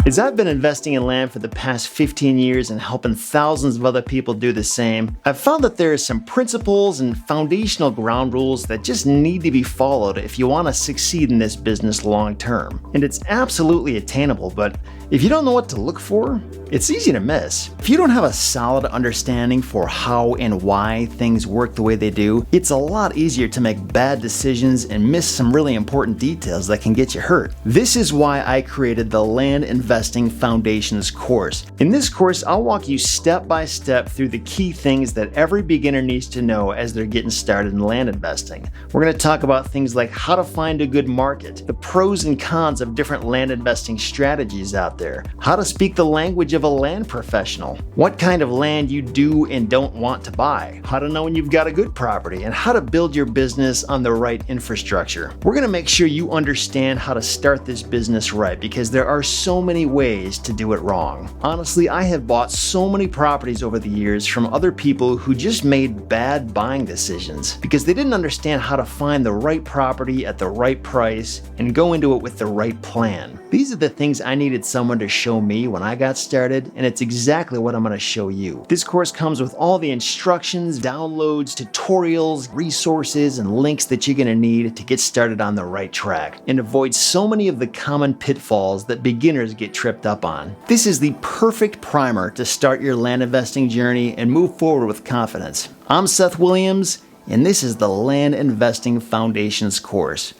As I've been investing in land for the past 15 years and helping thousands of other people do the same, I've found that there are some principles and foundational ground rules that just need to be followed if you want to succeed in this business long term. And it's absolutely attainable, but if you don't know what to look for, it's easy to miss. If you don't have a solid understanding for how and why things work the way they do, it's a lot easier to make bad decisions and miss some really important details that can get you hurt. This is why I created the Land Investing Foundations course. In this course, I'll walk you step by step through the key things that every beginner needs to know as they're getting started in land investing. We're going to talk about things like how to find a good market, the pros and cons of different land investing strategies out there, how to speak the language of a land professional, what kind of land you do and don't want to buy, how to know when you've got a good property, and how to build your business on the right infrastructure. We're going to make sure you understand how to start this business right, because there are so many ways to do it wrong. Honestly, I have bought so many properties over the years from other people who just made bad buying decisions because they didn't understand how to find the right property at the right price and go into it with the right plan. These are the things I needed someone to show me when I got started, and it's exactly what I'm going to show you. This course comes with all the instructions, downloads, tutorials, resources, and links that you're going to need to get started on the right track and avoid so many of the common pitfalls that beginners get tripped up on. This is the perfect primer to start your land investing journey and move forward with confidence. I'm Seth Williams, and this is the Land Investing Foundations course.